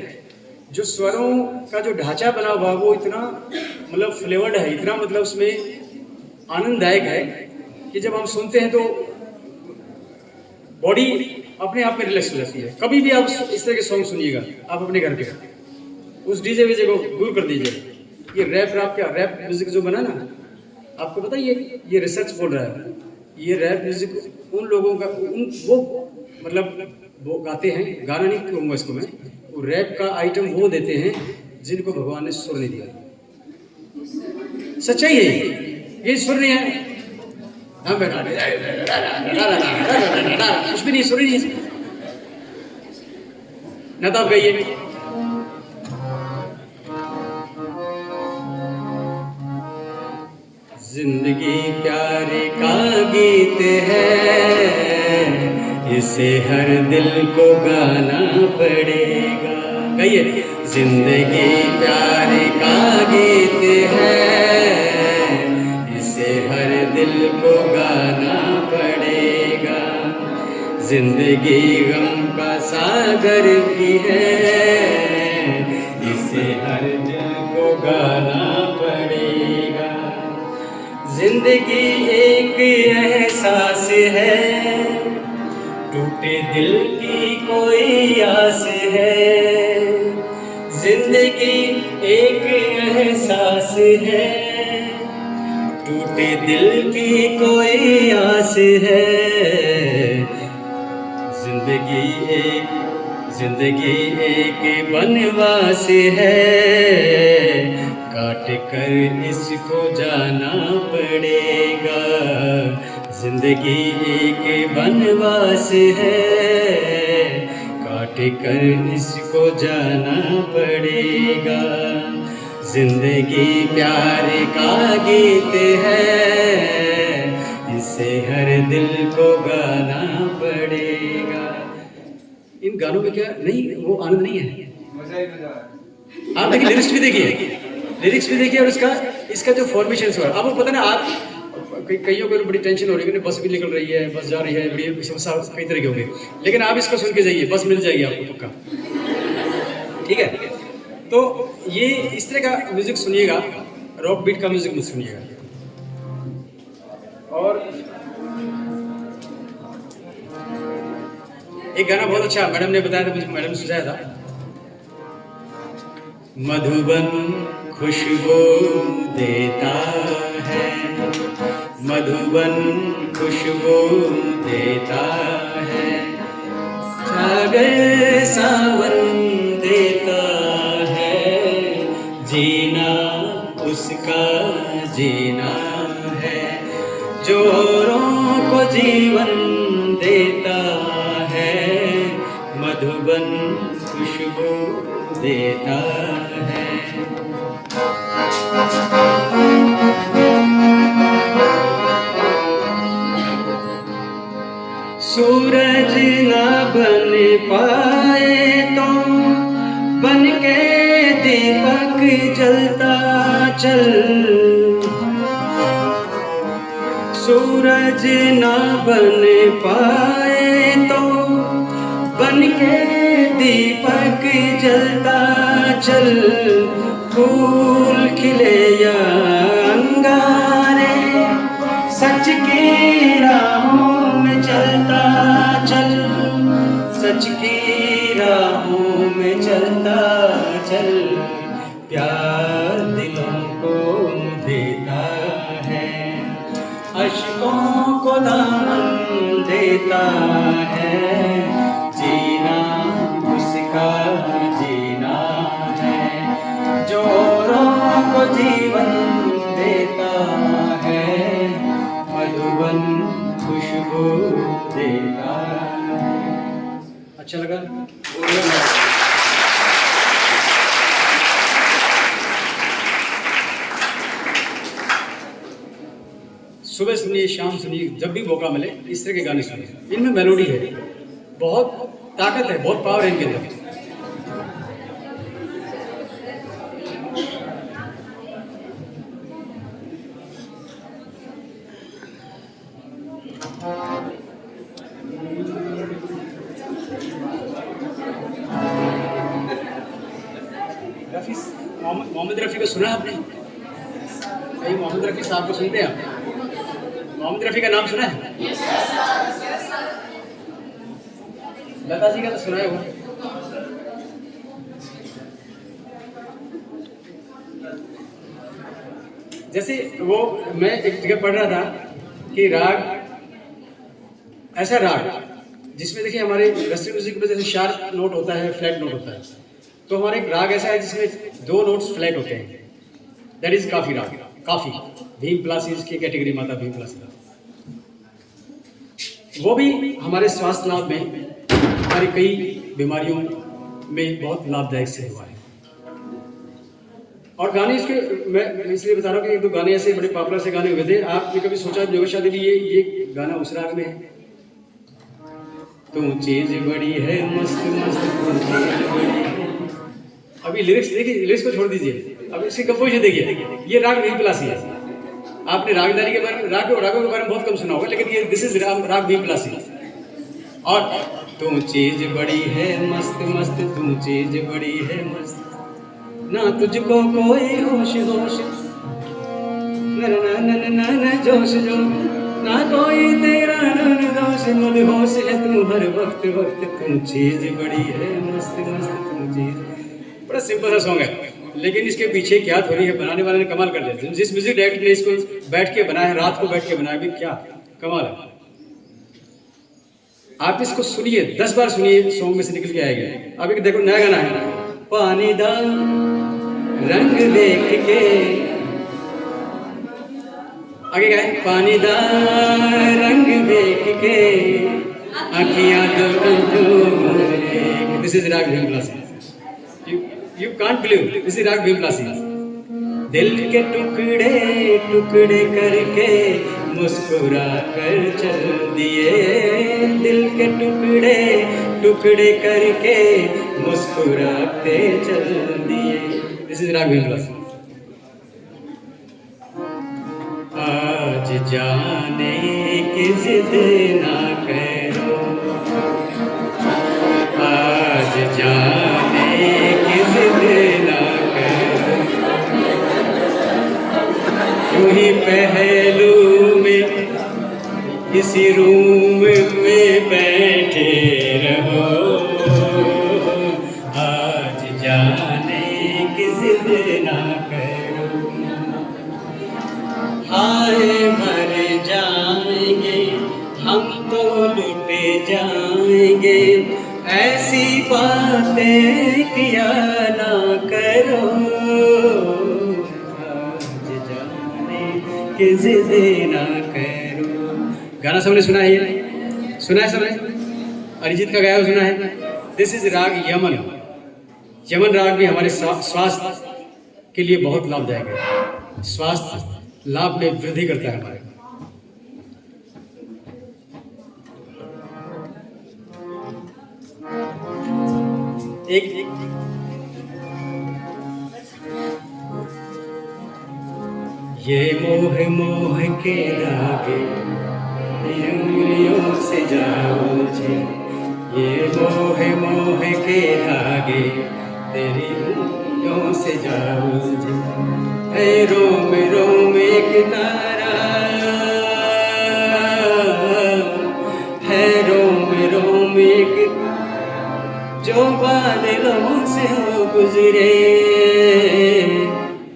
जो स्वरों का जो ढांचा बना हुआ, वो इतना मतलब फ्लेवर्ड है, इतना मतलब उसमें आनंददायक है कि जब हम सुनते हैं तो बॉडी अपने आप में रिलैक्स हो जाती है। कभी भी आप इस तरह के सॉन्ग सुनिएगा आप अपने घर पे, उस डीजे वीजे को दूर कर दीजिए। ये रैप म्यूजिक जो बना ना, आपको पता है ये रिसर्च बोल रहा है, ये रैप म्यूजिक उन लोगों का वो मतलब वो गाते हैं, गाना नहीं कहूँगा इसको मैं, वो रैप का आइटम वो देते हैं जिनको भगवान ने सुर नहीं दिया। सच्चाई है, ये सुर नहीं है। हाँ बेटा कुछ भी नहीं सुन रही नहीं ना तो आप गइए जिंदगी प्यार का गीत है इसे हर दिल को गाना पड़ेगा कहिए जिंदगी प्यार का गीत है इसे हर दिल को गाना पड़ेगा जिंदगी गम का सागर भी है इसे हर दिल को गाना पड़ेगा जिंदगी एक एहसास है टूटे दिल की कोई आस है जिंदगी एक एहसास है टूटे दिल की कोई आस है जिंदगी एक बनवास है काट कर इसको जाना पड़ेगा जिंदगी एक बनवास है काट कर इसको जाना पड़ेगा जिंदगी प्यार का गीत है इसे हर दिल को गाना पड़ेगा इन गानों में क्या नहीं वो आनंद नहीं है मजा ही मजा है। आप देखिए लिरिक्स भी देखिए और इसका जो फॉर्मेशन हुआ आपको पता ना आप कईयों को बड़ी टेंशन हो रही है बस भी निकल रही है बस जा रही है बड़ी समस्या कई तरह की होगी लेकिन आप इसको सुन के जाइए बस मिल जाएगी आपको पक्का ठीक है तो ये इस तरह का म्यूजिक सुनिएगा रॉक बीट का म्यूजिक मत सुनिएगा और एक गाना बहुत अच्छा मैडम ने बताया था मुझे मैडम ने सुझाया था मधुबन खुशबू देता है मधुबन खुशबू देता है सागर सावन देता है जीना उसका जीना है जोरों को जीवन देता है मधुबन खुशबू देता है सूरज ना बन पाए तो बन के दीपक जलता चल सूरज ना बन पाए तो बन के दीपक जलता चल फूल खिले या अंगारे सच की राहों में चलता चल सच की राहों में चलता चल प्यार दिलों को देता है अश्कों को दामन देता है जीना उसका जीना है जोरों को जीवन देता है मधुबन खुशबू देता है अच्छा लगा सुबह सुनिए शाम सुनिए जब भी मौका मिले इस तरह के गाने सुनिए इनमें मेलोडी है बहुत ताकत है बहुत पावर है इनके अंदर मोहम्मद रफ़ी को सुना आपने कहीं मोहम्मद रफ़ी साहब को सुनते हैं आप मोहम्मद रफ़ी का नाम सुना है लता जी का तो सुना है वो जैसे वो मैं एक जगह पढ़ रहा था कि राग ऐसा राग जिसमें देखिए हमारे वेस्टर्न म्यूजिक में जैसे शार्प नोट होता है फ्लैट नोट होता है तो हमारे एक राग ऐसा है जिसमें 2 नोट्स फ्लैट होते हैं दैट इज काफी राग काफी भीम प्लासीज की कैटेगरी में आता भीम प्लासी वो भी हमारे स्वास्थ्य लाभ में हमारी कई बीमारियों में बहुत लाभदायक से हुआ है। और गाने इसके मैं इसलिए बता रहा हूँ कि एक दो गाने ऐसे बड़े पॉपुलर से गाने हुए थे। आपने कभी सोचा भी होगा शायद ये गाना उस राग में है। तू चीज बड़ी है मस्त मस्त तू चीज बड़ी है। अभी लिरिक्स देखिए, लिरिक्स को छोड़ दीजिए, अब इसकी कंपोजिशन देखिए। ये राग भीमपलासी है। आपने रागदारी के बारे में रागों के बारे में बहुत कम सुना होगा, लेकिन ये दिस इज राग भीमपलासी। और तू चीज बड़ी है मस्त मस्त तू चीज बड़ी है मस्त, ना तुझको कोई होश होश न न न न न जोश जो, ना कोई तेरा नन दोष मदहोश है तू हर वक्त वक्त तू चीज बड़ी है मस्त मस्त तू चीज। बड़ा सिंपल सा सॉन्ग है, लेकिन इसके पीछे क्या थोड़ी है, बनाने वाले ने कमाल कर दिया। जिस म्यूजिक डायरेक्टर ने इसको बैठ के बनाया है, रात को बैठ के बनाया, भी क्या कमाल है। आप इसको सुनिए, 10 बार सुनिए, सॉन्ग में से निकल के आएगा। अब एक देखो नया गाना है, पानी दा रंग देख के, आगे क्या है, पानी दा रंग देख के आँखियाँ दो। दिस इज राग Bhimpalasi. You can't believe this is राग भीमपलासी। दिल के टुकड़े टुकड़े करके मुस्कुरा कर चल दिए, दिल के टुकड़े टुकड़े करके मुस्कुराते चल दिए। दिस इज राग भीमपलासी। आज जाने की जिद ना करो, आज जाने की जिद ना करो, यूं ही पहलू में इसी रूम में बैठे रहो, आज जाने की जिद ना करो। हाय मर जाएंगे हम तो लुटे जाएंगे, ऐसी बातें किया ना करो, आज जाने की जिद ना करो। गाना सबने सुना है, ये सुना है सबने, अरिजीत का गाया हुआ सुना है। दिस इज राग यमन। यमन राग भी हमारे स्वास्थ्य के लिए बहुत लाभदायक है, स्वास्थ्य लाभ में वृद्धि करता है हमारे। एक ये मोह मोह के धागे उंगलियों से जाओ जी, ये मोह मोह के धागे तेरी उंगलियों से जाओ जी। है रोम रोम एक तारा, है रोम रोम एक जो बादलों से हो गुजरे,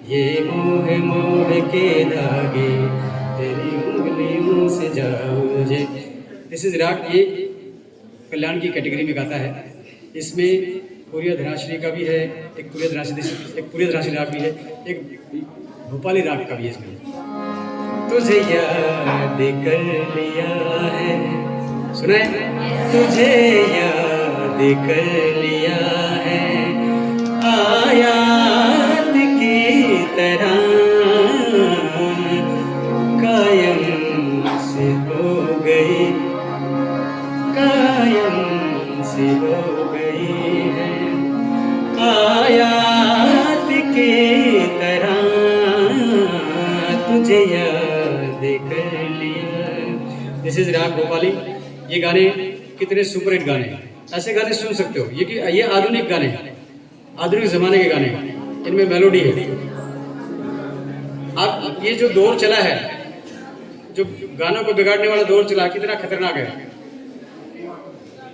ये मोह मोह के धागे तेरी उंगलियों से जाओ जे। दिस इज राग, ये कल्याण की कैटेगरी में गाता है। इसमें पूर्य धनाश्री का भी है, एक पूर्य धनाश्री राग भी है, एक भोपाली राग का भी है इसमें। तुझे याद कर लिया है, सुना है, तुझे याद कर लिया है, आयात की तरह कायम से हो गई, कायम से हो गई है, आयात की तरह तुझे याद कर लिया। दिस इज राग भोपाली। ये गाने कितने सुपर हिट गाने हैं, ऐसे गाने सुन सकते हो। ये आधुनिक गाने हैं, आधुनिक जमाने के गाने हैं, इनमें मेलोडी है। अब ये जो दौर चला है, जो गानों को बिगाड़ने वाला दौर चला, कितना खतरनाक है,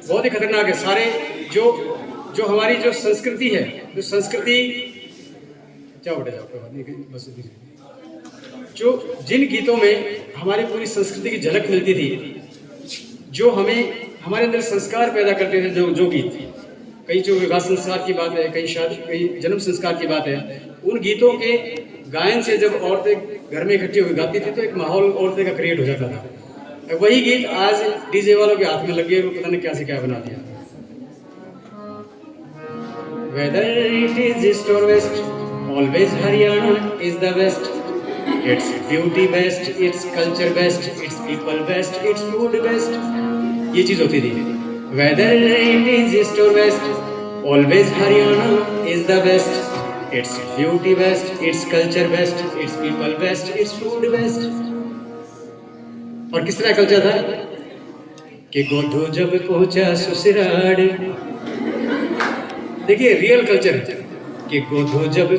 बहुत ही खतरनाक है। सारे जो हमारी जो संस्कृति है, जो संस्कृति, जाओ बेटा जाओ, कोई बात नहीं, बस जो जिन गीतों में हमारी पूरी संस्कृति की झलक मिलती थी, जो हमें हमारे अंदर संस्कार पैदा करते थे, जो गीत, कई जो विवाह संस्कार की बात है, कई शादी, कई जन्म संस्कार की बात है, उन गीतों के गायन से जब औरतें घर में इकट्ठी हुई गाती थी तो एक माहौल औरतें का क्रिएट हो जाता था। वही गीत आज डीजे वालों के हाथ में लग गया, वो पता नहीं क्या से क्या बना दिया। Whether it is east or west, always Haryana is the best. Its beauty best, its culture best, its people best, its food best. ये चीज होती थी। Whether it is east or west, always Haryana is the best. Its beauty best, its culture best, its people best, its food best. और किस तरह कल्चर था कि गोधो जब पहुंचा ससुराल, देखिए रियल कल्चर कि गोधो जब